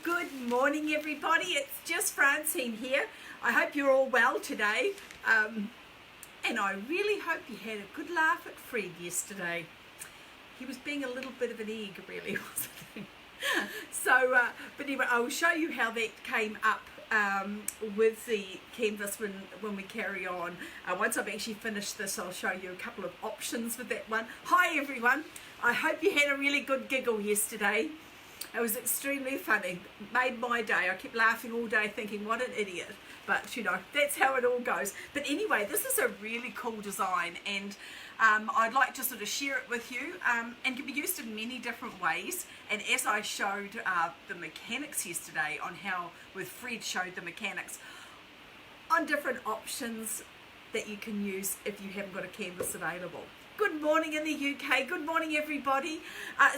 Good morning everybody, it's just Francine here. I hope you're all well today, and I really hope you had a good laugh at Fred yesterday. He was being a little bit of an egg, really, wasn't he? So, but anyway, I will show you how that came up with the canvas when we carry on. Once I've actually finished this, I'll show you a couple of options with that one. Hi everyone, I hope you had a really good giggle yesterday. It was extremely funny, made my day. I kept laughing all day thinking what an idiot, but you know, that's how it all goes. But anyway, this is a really cool design, and I'd like to sort of share it with you, and can be used in many different ways. And as I showed the mechanics yesterday on how, with Fred showed the mechanics on different options that you can use if you haven't got a canvas available. Good morning in the UK, good morning everybody.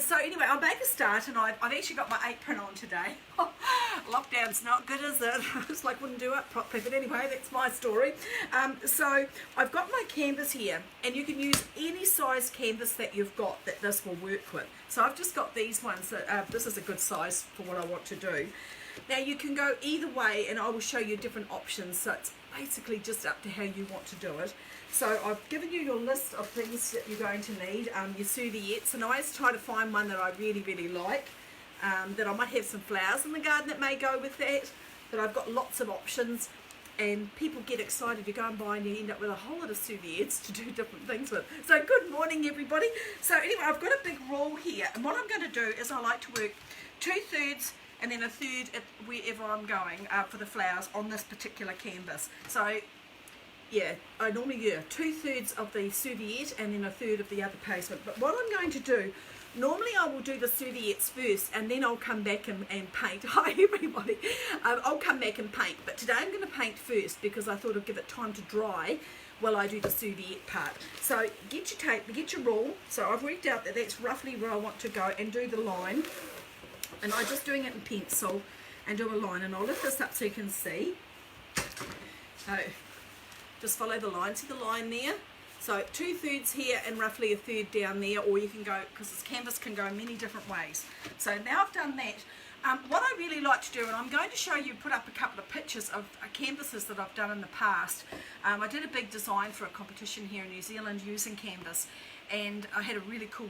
So anyway, I'll make a start, and I've actually got my apron on today. Lockdown's not good, is it? I just wouldn't do it properly, but anyway, that's my story. So I've got my canvas here, and you can use any size canvas that you've got that this will work with. So I've just got these ones that this is a good size for what I want to do. Now you can go either way, and I will show you different options, so it's basically just up to how you want to do it. So I've given you your list of things that you're going to need, your serviettes, and I always try to find one that I really like, that I might have some flowers in the garden that may go with that, but I've got lots of options, and people get excited, you go and buy and you end up with a whole lot of serviettes to do different things with. So good morning everybody. So anyway, I've got a big roll here, and what I'm going to do is I like to work 2/3 and then 1/3 at wherever I'm going for the flowers on this particular canvas. So yeah, I normally do 2/3 of the serviette and then 1/3 of the other placement. But what I'm going to do, normally I will do the serviettes first, and then I'll come back and paint. Hi everybody. I'll come back and paint, but today I'm going to paint first because I thought I'd give it time to dry while I do the serviette part. So get your tape, get your rule. So I've worked out that that's roughly where I want to go, and do the line. And I'm just doing it in pencil and do a line, and I'll lift this up so you can see. So just follow the line, see the line there? So 2/3 here and roughly 1/3 down there, or you can go, because this canvas can go many different ways. So now I've done that, what I really like to do, and I'm going to show you, put up a couple of pictures of canvases that I've done in the past. I did a big design for a competition here in New Zealand using canvas, and I had a really cool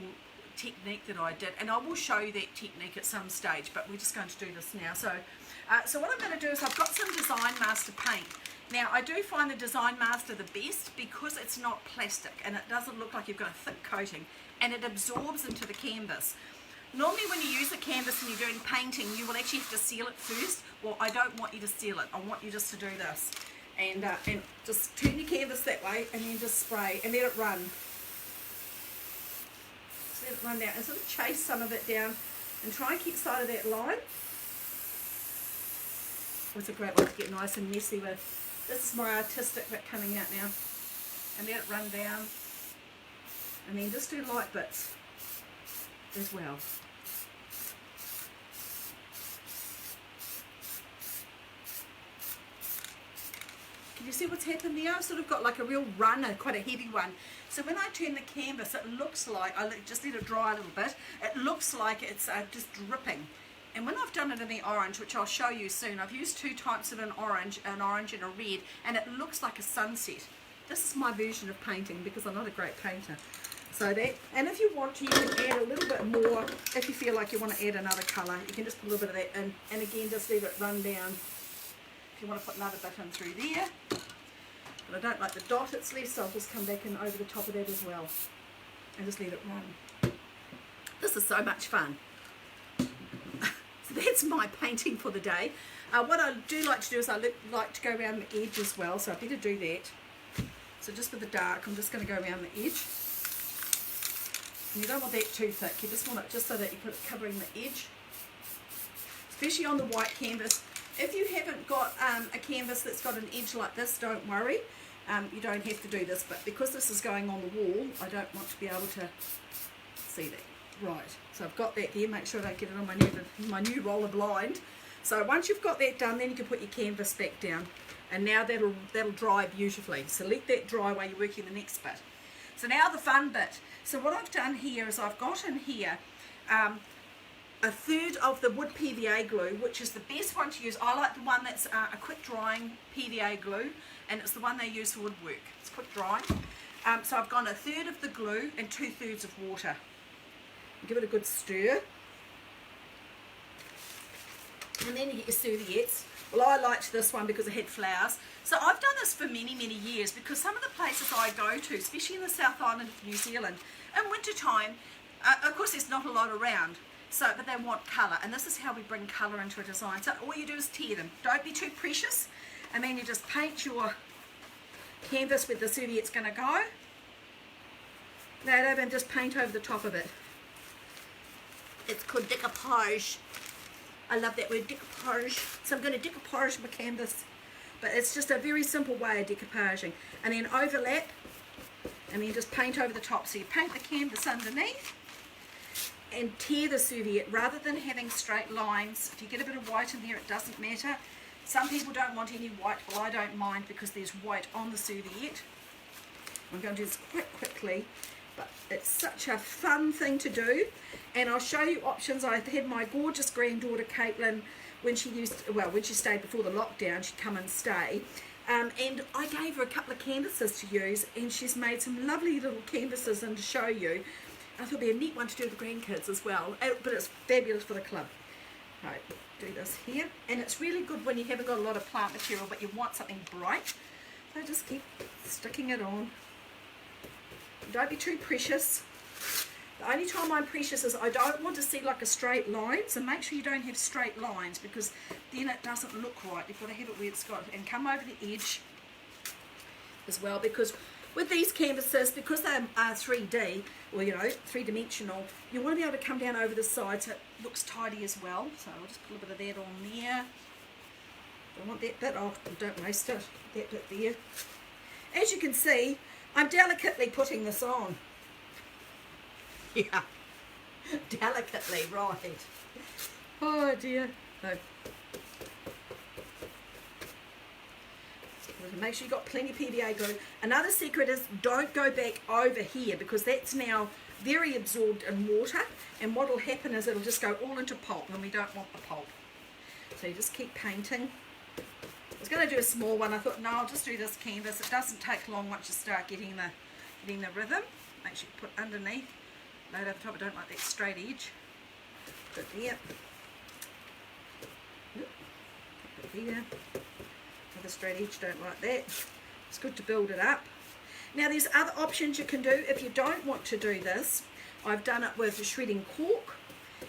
technique that I did, and I will show you that technique at some stage, but we're just going to do this now. So what I'm going to do is I've got some Design Master paint. Now I do find the Design Master the best because it's not plastic and it doesn't look like you've got a thick coating, and it absorbs into the canvas. Normally when you use the canvas and you're doing painting, you will actually have to seal it first. Well, I don't want you to seal it, I want you just to do this, and just turn your canvas that way, and then just spray and let it run. Just let it run down and sort of chase some of it down, and try and keep sight of that line. It's a great one to get nice and messy with. This is my artistic bit coming out now, and let it run down, and then just do light bits as well. Can you see what's happened there? I've sort of got like a real run, quite a heavy one. So when I turn the canvas, it looks like, I just let it dry a little bit, it looks like it's just dripping. And when I've done it in the orange, which I'll show you soon, I've used two types of an orange and a red, and it looks like a sunset. This is my version of painting because I'm not a great painter. So that, and if you want to, you can add a little bit more. If you feel like you want to add another colour, you can just put a little bit of that in, and again just leave it run down. If you want to put another bit in through there. But I don't like the dot it's left, so I'll just come back in over the top of that as well, and just let it run. This is so much fun. That's my painting for the day. What I do like to do is I like to go around the edge as well, so I better do that. So just with the dark, I'm just going to go around the edge. And you don't want that too thick, you just want it just so that you put it covering the edge, especially on the white canvas. If you haven't got a canvas that's got an edge like this, don't worry, you don't have to do this, but because this is going on the wall, I don't want to be able to see that. Right, so I've got that there, make sure I don't get it on my new roller blind. So once you've got that done, then you can put your canvas back down, and now that'll dry beautifully. So let that dry while you're working the next bit. So now the fun bit. So what I've done here is I've got in here a third of the wood PVA glue, which is the best one to use. I like the one that's a quick drying PVA glue, and it's the one they use for woodwork. It's quick drying. So I've gone a third of the glue and 2/3 of water. Give it a good stir. And then you get your serviettes. Well, I liked this one because it had flowers. So I've done this for many, many years because some of the places I go to, especially in the South Island of New Zealand, in winter time, of course there's not a lot around, but they want colour, and this is how we bring colour into a design. So all you do is tear them. Don't be too precious, and then you just paint your canvas where the serviette's going to go. Lay it over and just paint over the top of it. It's called decoupage. I love that word, decoupage. So I'm going to decoupage my canvas. But it's just a very simple way of decoupaging. And then overlap, and then just paint over the top. So you paint the canvas underneath and tear the serviette rather than having straight lines. If you get a bit of white in there, it doesn't matter. Some people don't want any white. Well, I don't mind because there's white on the serviette. I'm going to do this quite quickly, but it's such a fun thing to do. And I'll show you options. I had my gorgeous granddaughter Caitlin, when she stayed before the lockdown, she'd come and stay. And I gave her a couple of canvases to use, and she's made some lovely little canvases and to show you. I thought it'd be a neat one to do with the grandkids as well, but it's fabulous for the club. Right, do this here. And it's really good when you haven't got a lot of plant material, but you want something bright. So just keep sticking it on. Don't be too precious. The only time I'm precious is I don't want to see like a straight line, so make sure you don't have straight lines because then it doesn't look right. You've got to have it where it's got, and come over the edge as well, because with these canvases, because they are 3D, or three-dimensional, you want to be able to come down over the side so it looks tidy as well. So I'll just put a bit of that on there. Don't want that bit off, don't waste it, that bit there. As you can see, I'm delicately putting this on. Yeah, delicately, right. Oh dear. No. Make sure you've got plenty of PVA glue. Another secret is don't go back over here because that's now very absorbed in water, and what will happen is it'll just go all into pulp, and we don't want the pulp. So you just keep painting. I was going to do a small one. I thought, no, I'll just do this canvas. It doesn't take long once you start getting the rhythm. Make sure you put underneath. Lay it over top. I don't like that straight edge. Put it there. Put it there. The straight edge, don't like that. It's good to build it up. Now there's other options you can do if you don't want to do this. I've done it with shredding cork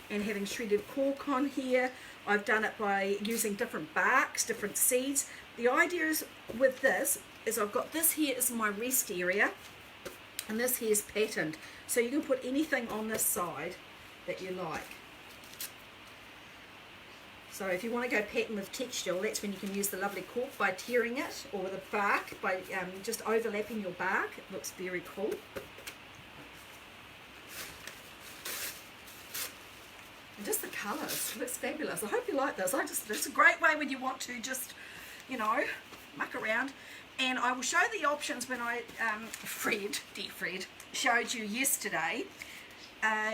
and having shredded cork on here. I've done it by using different barks, different seeds. The idea is with this is I've got this here is my rest area, and this here is patterned. So you can put anything on this side that you like. So if you want to go pattern with texture, that's when you can use the lovely cork by tearing it, or the bark by just overlapping your bark. It looks very cool. And just the colours, it looks fabulous. I hope you like this. It's a great way when you want to just, muck around. And I will show the options when Fred showed you yesterday.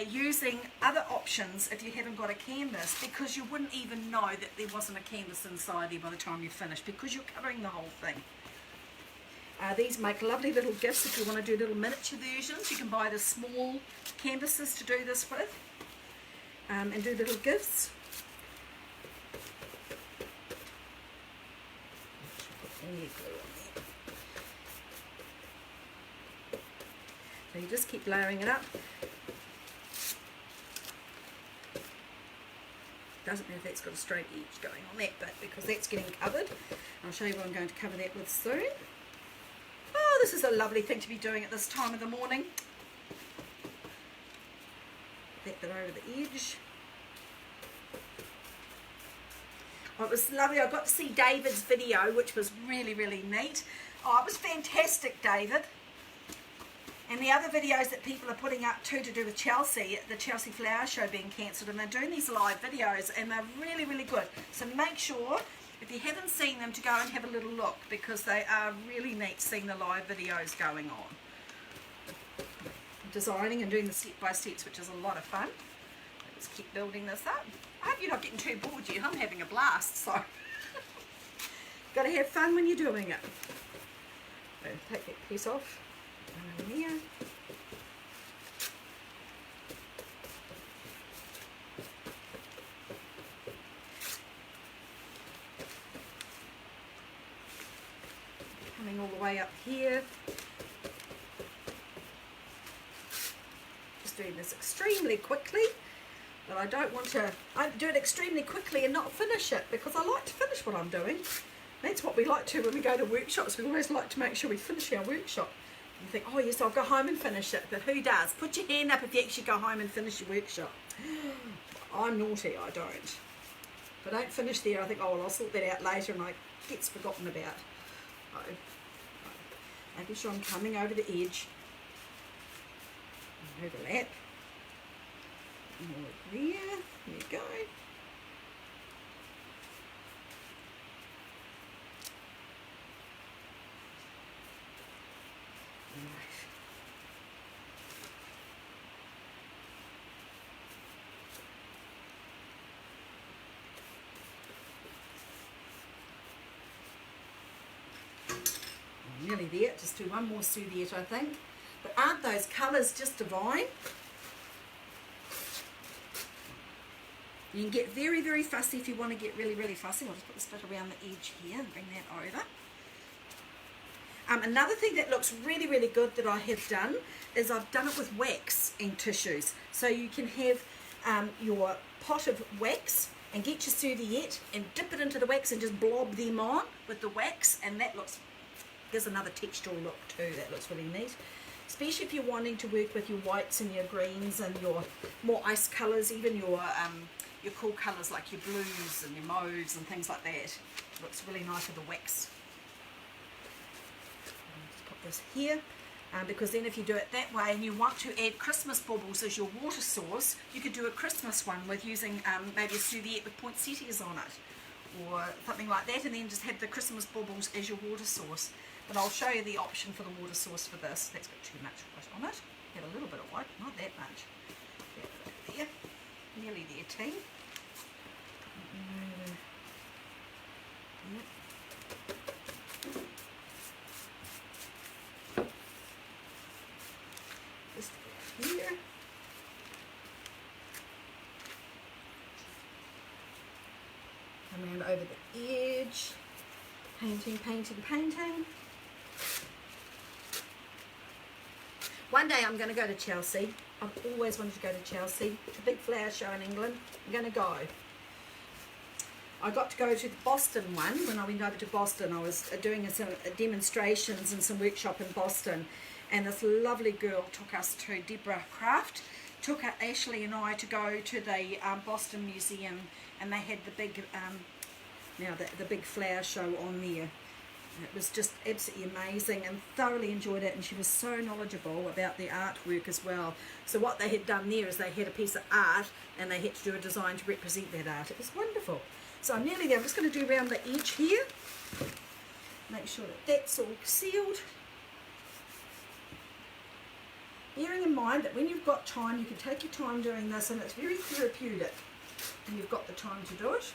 Using other options if you haven't got a canvas, because you wouldn't even know that there wasn't a canvas inside there by the time you finish, because you're covering the whole thing. These make lovely little gifts if you want to do little miniature versions. You can buy the small canvases to do this with, and do little gifts. So you just keep layering it up. Doesn't matter if that's got a straight edge going on that bit because that's getting covered. I'll show you what I'm going to cover that with soon. Oh, this is a lovely thing to be doing at this time of the morning. Put that bit over the edge. Oh, it was lovely. I got to see David's video, which was really, really neat. Oh, it was fantastic, David. And the other videos that people are putting up too to do with Chelsea, the Chelsea Flower Show being cancelled, and they're doing these live videos, and they're really, really good. So make sure, if you haven't seen them, to go and have a little look, because they are really neat seeing the live videos going on. Designing and doing the step-by-steps, which is a lot of fun. Let's keep building this up. I hope you're not getting too bored yet. I'm having a blast, so got to have fun when you're doing it. So take that piece off. Over there. Coming all the way up here. Just doing this extremely quickly. But I don't want to, I do it extremely quickly and not finish it, because I like to finish what I'm doing. That's what we like to when we go to workshops. We always like to make sure we finish our workshop. You think, oh yes, I'll go home and finish it. But who does? Put your hand up if you actually go home and finish your workshop. I'm naughty, I don't. If I don't finish there, I think, oh well, I'll sort that out later, and it gets forgotten about. So, making sure I'm coming over the edge. Overlap. More there. There you go. Nearly there. Just do one more serviette, I think. But aren't those colours just divine? You can get very, very fussy if you want to get really, really fussy. I'll just put this bit around the edge here and bring that over. Another thing that looks really, really good that I have done is I've done it with wax and tissues. So you can have your pot of wax and get your serviette and dip it into the wax and just blob them on with the wax, and that looks, gives another textural look too. That looks really neat. Especially if you're wanting to work with your whites and your greens and your more ice colours, even your cool colours like your blues and your mauves and things like that. It looks really nice with the wax. Just put this here, because then if you do it that way and you want to add Christmas baubles as your water source, you could do a Christmas one with using maybe a serviette with poinsettias on it or something like that, and then just have the Christmas baubles as your water source. But I'll show you the option for the water source for this. That's got too much white on it. Have a little bit of white, not that much. There, nearly there, team. Just here. Come around over the edge. Painting, painting, painting. One day I'm going to go to Chelsea. I've always wanted to go to Chelsea. It's a big flower show in England. I'm going to go. I got to go to the Boston one. When I went over to Boston, I was doing some demonstrations and some workshop in Boston, and this lovely girl took us to, Deborah Craft, took Ashley and I to go to the Boston Museum, and they had the big the big flower show on there. It was just absolutely amazing, and thoroughly enjoyed it, and she was so knowledgeable about the artwork as well. So what they had done there is they had a piece of art and they had to do a design to represent that art. It was wonderful. So I'm nearly there. I'm just going to do around the edge here. Make sure that that's all sealed. Bearing in mind that when you've got time, you can take your time doing this, and it's very therapeutic and you've got the time to do it.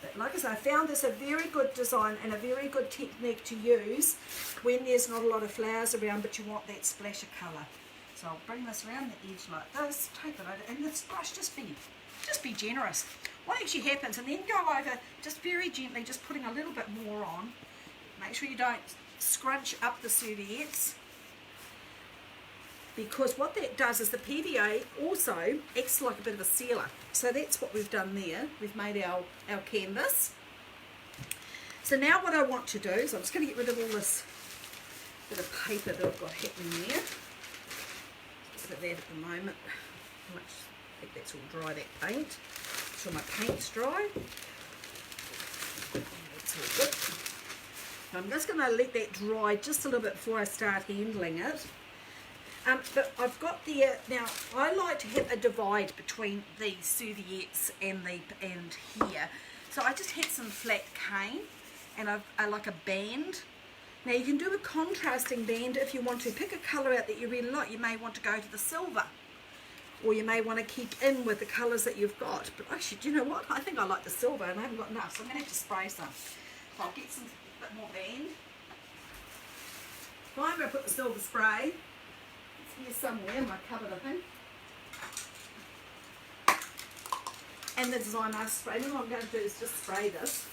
But like I say, I found this a very good design and a very good technique to use when there's not a lot of flowers around, but you want that splash of colour. So I'll bring this around the edge like this, take it over, and this brush, just be generous. What actually happens, and then go over just very gently, just putting a little bit more on. Make sure you don't scrunch up the serviettes, because what that does is the PVA also acts like a bit of a sealer. So that's what we've done there. We've made our canvas. So now what I want to do is I'm just going to get rid of all this bit of paper that I've got happening there. Just a bit of that at the moment. I think that's all dry, that paint. So my paint's dry. That's all good. So I'm just going to let that dry just a little bit before I start handling it. But I've got there, now I like to have a divide between the serviettes and here. So I just had some flat cane, and I like a band. Now you can do a contrasting band if you want to. Pick a colour out that you really like. You may want to go to the silver. or you may want to keep in with the colours that you've got. But actually, do you know what? I think I like the silver and I haven't got enough, so I'm going to have to spray some. So I'll get some bit more band. Well, I'm going to put the silver spray. It's here somewhere in my cupboard, I think. And the design ice spray. And what I'm going to do is just spray this.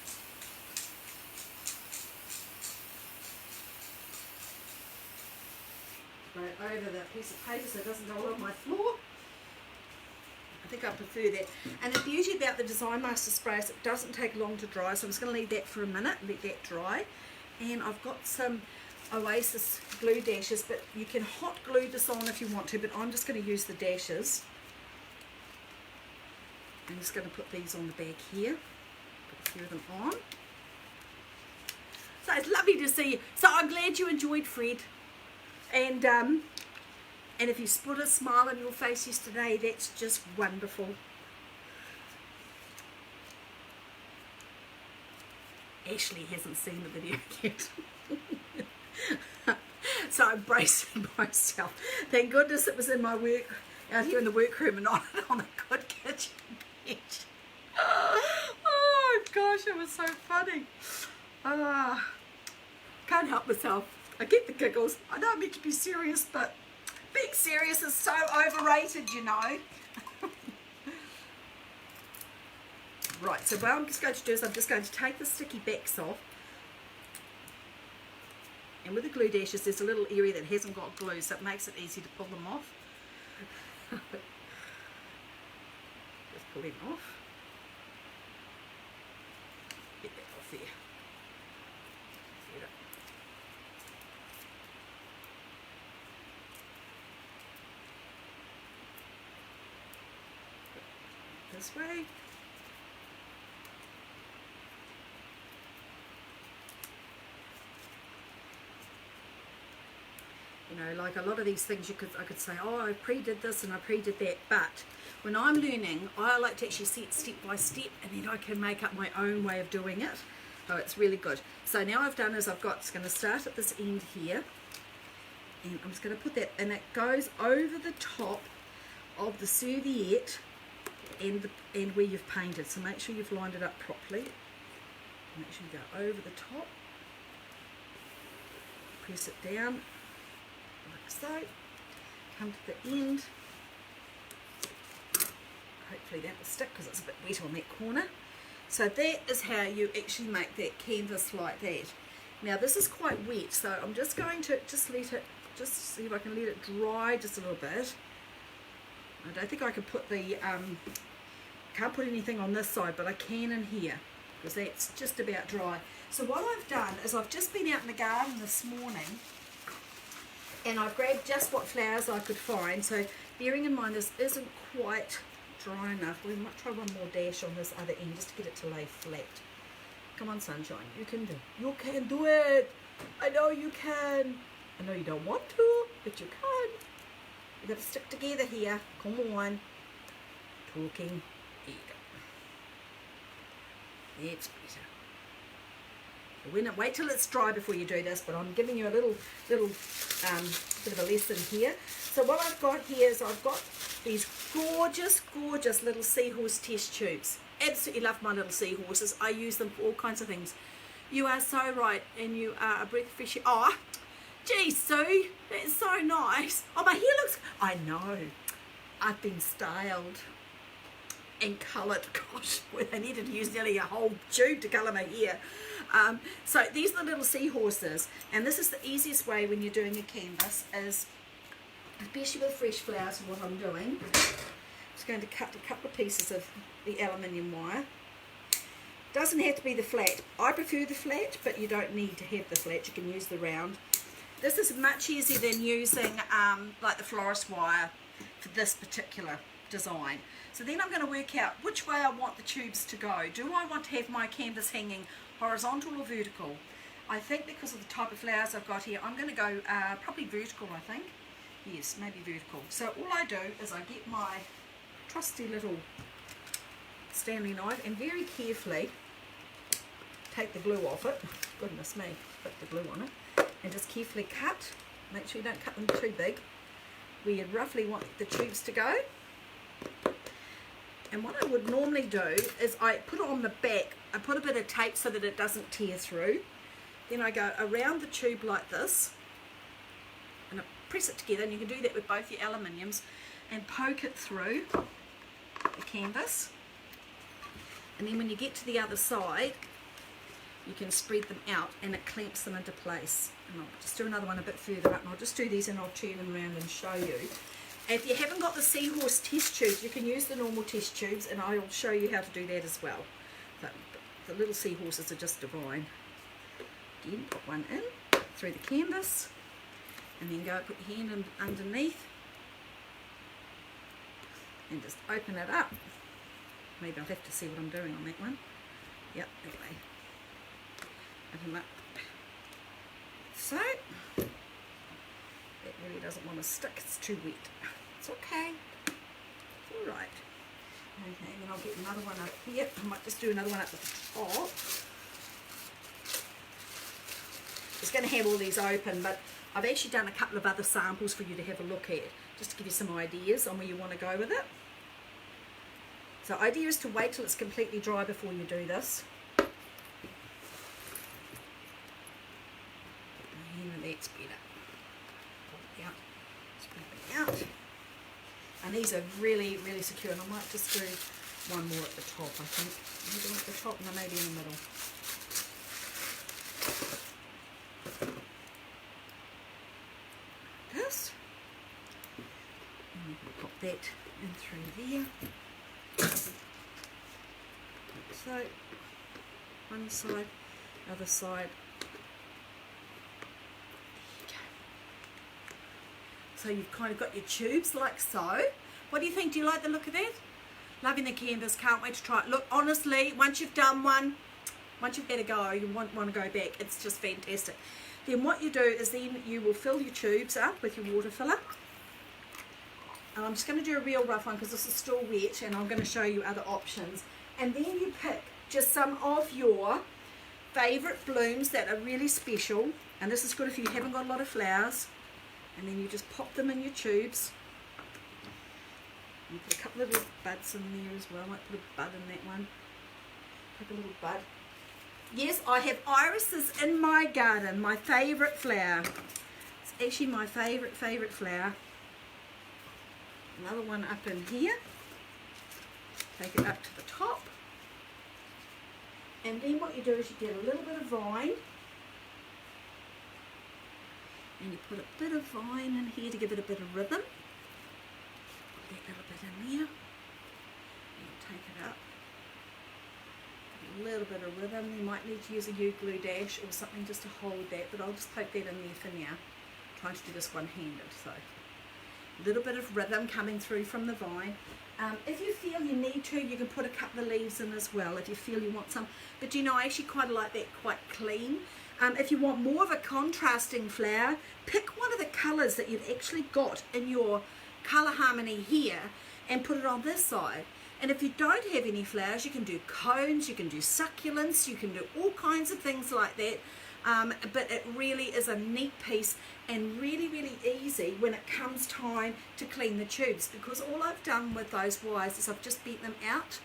Spray over that piece of paper so it doesn't go all on my floor. I think I prefer that. And the beauty about the Design Master spray is it doesn't take long to dry, so I'm just going to leave that for a minute, let that dry. And I've got some Oasis glue dashes, but you can hot glue this on if you want to, but I'm just going to use the dashes. I'm just going to put these on the back here, put a few of them on. So it's lovely to see you. So I'm glad you enjoyed Fred. And if you put a smile on your face yesterday, that's just wonderful. Ashley hasn't seen the video yet. So I'm bracing myself. Thank goodness it was in my work, out here in the workroom and not on a good kitchen bench. Oh gosh, it was so funny. Can't help myself. I get the giggles. I know I'm meant to be serious, but being serious is so overrated, you know. Right, so what I'm just going to do is I'm just going to take the sticky backs off. And with the glue dashes, there's a little area that hasn't got glue, so it makes it easy to pull them off. Just pull them off. Get that off there. This way. You know, like a lot of these things I could say, oh, I pre-did this and I pre-did that, but when I'm learning, I like to actually see it step by step, and then I can make up my own way of doing it. Oh, it's really good. So now I've done is it's going to start at this end here, and I'm just going to put that, and it goes over the top of the serviette and where you've painted. So make sure you've lined it up properly. Make sure you go over the top, press it down like so, come to the end. Hopefully that will stick because it's a bit wet on that corner. So that is how you actually make that canvas like that. Now this is quite wet, so I'm just going to let it, just see if I can let it dry just a little bit. I don't think I can put the, can't put anything on this side, but I can in here because that's just about dry. So what I've done is I've just been out in the garden this morning and I've grabbed just what flowers I could find. So bearing in mind this isn't quite dry enough, we might try one more dash on this other end just to get it to lay flat. Come on, sunshine, you can do it. You can do it. I know you can. I know you don't want to, but you can. You've got to stick together here. Come on. Talking. There you go. That's better. Wait till it's dry before you do this, but I'm giving you a little bit of a lesson here. So what I've got here is I've got these gorgeous little seahorse test tubes. Absolutely love my little seahorses. I use them for all kinds of things. You are so right, and you are a breath of fresh air. Oh, gee, Sue, that's so nice. Oh, my hair looks, I know, I've been styled and coloured. Gosh, boy, they needed to use nearly a whole tube to colour my hair. So these are the little seahorses, and this is the easiest way when you're doing a canvas, is especially with fresh flowers. What I'm doing, I'm just going to cut a couple of pieces of the aluminium wire. Doesn't have to be the flat. I prefer the flat, but you don't need to have the flat. You can use the round. This is much easier than using like the florist wire for this particular design. So then I'm going to work out which way I want the tubes to go. Do I want to have my canvas hanging horizontal or vertical? I think because of the type of flowers I've got here, I'm going to go probably vertical, I think. Yes, maybe vertical. So all I do is I get my trusty little Stanley knife and very carefully take the glue off it. Goodness me, put the glue on it. And just carefully cut. Make sure you don't cut them too big. Where you roughly want the tubes to go. And what I would normally do is I put it on the back, I put a bit of tape so that it doesn't tear through. Then I go around the tube like this and I press it together, and you can do that with both your aluminiums, and poke it through the canvas. And then when you get to the other side, you can spread them out and it clamps them into place. And I'll just do another one a bit further up, and I'll just do these and I'll turn them around and show you. If you haven't got the seahorse test tubes, you can use the normal test tubes, and I'll show you how to do that as well. The little seahorses are just divine. Again, put one in through the canvas, and then go put your hand in underneath and just open it up. Maybe I'll have to see what I'm doing on that one. Yep, that way. Open them up. So, that really doesn't want to stick, it's too wet. It's okay. It's alright. Okay, then I'll get another one up here. I might just do another one up at the top. It's going to have all these open, but I've actually done a couple of other samples for you to have a look at, just to give you some ideas on where you want to go with it. So the idea is to wait till it's completely dry before you do this. And that's better. Pull it out, spread it out. And these are really, really secure, and I might just do one more at the top, I think. Maybe at the top and maybe in the middle. This. And we can pop that in through there. So, one side, other side. So you've kind of got your tubes like so. What do you think? Do you like the look of that? Loving the canvas, can't wait to try it. Look, honestly, once you've done one, once you've had a go, you want to go back. It's just fantastic. Then what you do is then you will fill your tubes up with your water filler. And I'm just going to do a real rough one because this is still wet, and I'm going to show you other options. And then you pick just some of your favourite blooms that are really special. And this is good if you haven't got a lot of flowers. And then you just pop them in your tubes. You put a couple of little buds in there as well. I might put a bud in that one. Pick a little bud. Yes, I have irises in my garden, my favourite flower. It's actually my favourite flower. Another one up in here. Take it up to the top. And then what you do is you get a little bit of vine. And you put a bit of vine in here to give it a bit of rhythm. Put that little bit in there. And take it up. A little bit of rhythm. You might need to use a U-glue dash or something just to hold that, but I'll just poke that in there for now. I'm trying to do this one-handed, so a little bit of rhythm coming through from the vine. If you feel you need to, you can put a couple of leaves in as well if you feel you want some. But you know, I actually quite like that quite clean. If you want more of a contrasting flower, pick one of the colours that you've actually got in your colour harmony here and put it on this side. And if you don't have any flowers, you can do cones, you can do succulents, you can do all kinds of things like that. But it really is a neat piece and really, really easy when it comes time to clean the tubes, because all I've done with those wires is I've just bent them out,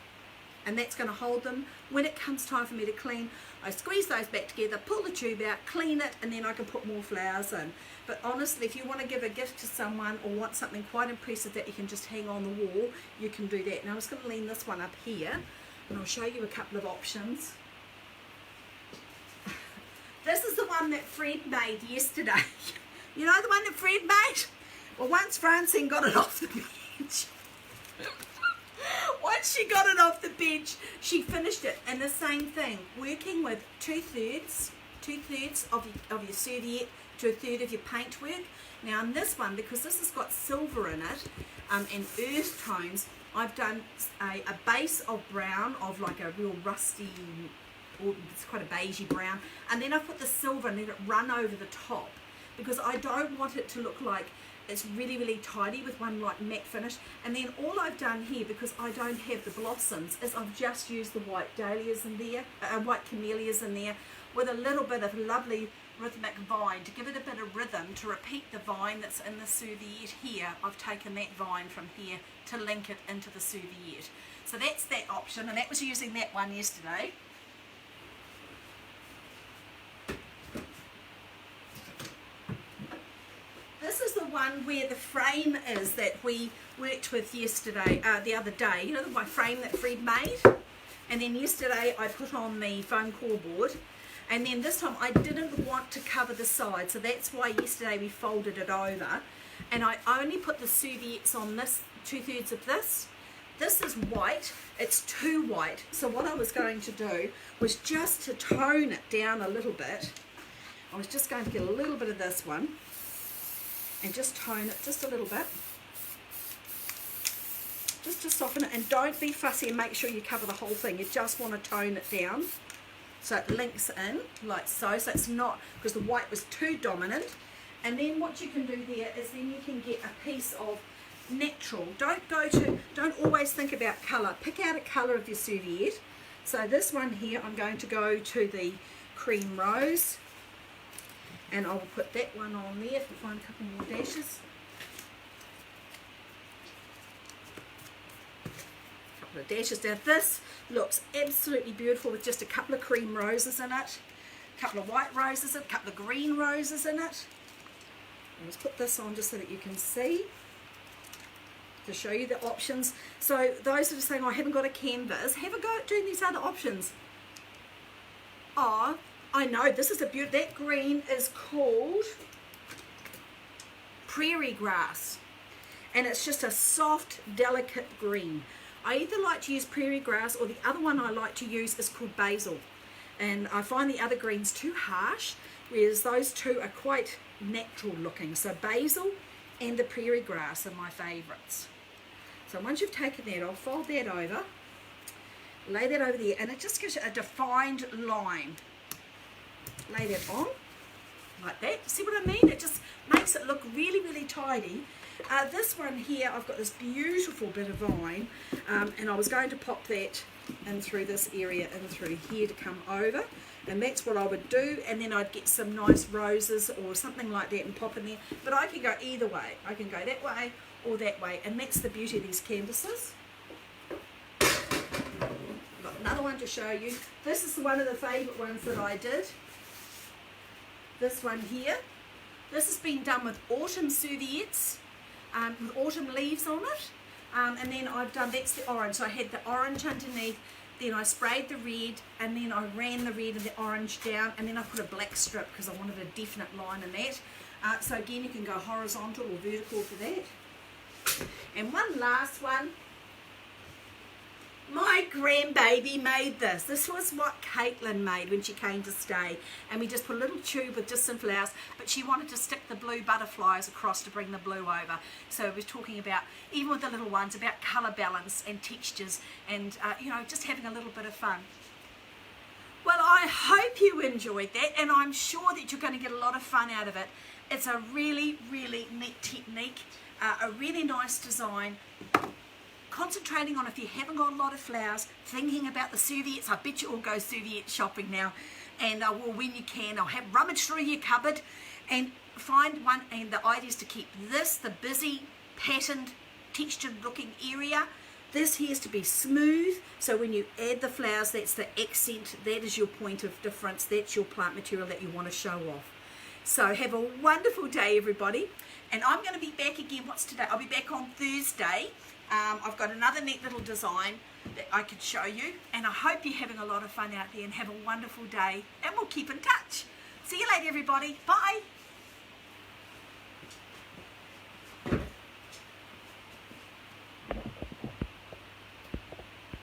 and that's going to hold them. When it comes time for me to clean, I squeeze those back together, pull the tube out, clean it, and then I can put more flowers in. But honestly, if you want to give a gift to someone or want something quite impressive that you can just hang on the wall, you can do that. Now I'm just going to lean this one up here, and I'll show you a couple of options. This is the one that Fred made yesterday. You know the one that Fred made? Well, once Francine got it off the bench, once she got it off the bench, she finished it. And the same thing, working with two-thirds of your serviette to a third of your paintwork. Now in this one, because this has got silver in it and earth tones, I've done a base of brown, of like a real rusty, or it's quite a beigey brown, and then I put the silver and let it run over the top, because I don't want it to look like it's really, really tidy with one like matte finish. And then all I've done here, because I don't have the blossoms, is I've just used the white dahlias in there, white camellias in there, with a little bit of lovely rhythmic vine to give it a bit of rhythm, to repeat the vine that's in the serviette here. I've taken that vine from here to link it into the serviette. So that's that option, and that was using that one yesterday. This is the one where the frame is that we worked with yesterday, the other day. You know, my frame that Fred made? And then yesterday I put on the foam core board. And then this time I didn't want to cover the side, so that's why yesterday we folded it over. And I only put the serviettes on this, 2/3 of this. This is white, it's too white. So what I was going to do was just to tone it down a little bit. I was just going to get a little bit of this one and just tone it just a little bit. Just to soften it, and don't be fussy and make sure you cover the whole thing. You just want to tone it down so it links in like so. So it's not, because the white was too dominant. And then what you can do there is then you can get a piece of natural. Don't always think about colour. Pick out a colour of your serviette. So this one here, I'm going to go to the cream rose, and I will put that one on there if we find a couple more dashes. The dashes down. This looks absolutely beautiful with just a couple of cream roses in it, a couple of white roses in it, a couple of green roses in it. Let's put this on just so that you can see, to show you the options. So those that are saying, oh, I haven't got a canvas, have a go at doing these other options. Oh, I know, this is a beautiful, that green is called prairie grass, and it's just a soft, delicate green. I either like to use prairie grass, or the other one I like to use is called basil. And I find the other greens too harsh, whereas those two are quite natural looking. So basil and the prairie grass are my favourites. So once you've taken that off, fold that over, lay that over there, and it just gives you a defined line. Lay that on, like that. See what I mean? It just makes it look really, really tidy. This one here, I've got this beautiful bit of vine, and I was going to pop that in through this area and through here to come over, and that's what I would do. And then I'd get some nice roses or something like that and pop in there. But I can go either way. I can go that way or that way, and that's the beauty of these canvases. I've got another one to show you. This is one of the favourite ones that I did. This one here. This has been done with autumn serviettes, with autumn leaves on it, and then I've done, that's the orange, so I had the orange underneath, then I sprayed the red, and then I ran the red and the orange down, and then I put a black strip because I wanted a definite line in that. So again, you can go horizontal or vertical for that. And one last one. My grandbaby made this. This was what Caitlin made when she came to stay. And we just put a little tube with just some flowers, but she wanted to stick the blue butterflies across to bring the blue over. So we're talking about, even with the little ones, about colour balance and textures and, you know, just having a little bit of fun. Well, I hope you enjoyed that, and I'm sure that you're going to get a lot of fun out of it. It's a really, really neat technique, a really nice design. Concentrating on, if you haven't got a lot of flowers, thinking about the serviettes. I bet you all go serviette shopping now, and well, when you can, I'll have rummage through your cupboard and find one. And the idea is to keep this, the busy, patterned, textured looking area, this here is to be smooth, so when you add the flowers, that's the accent, that is your point of difference, that's your plant material that you want to show off. So have a wonderful day, everybody, and I'm going to be back again. What's today? I'll be back on Thursday. I've got another neat little design that I could show you, and I hope you're having a lot of fun out there, and have a wonderful day, and we'll keep in touch. See you later, everybody. Bye.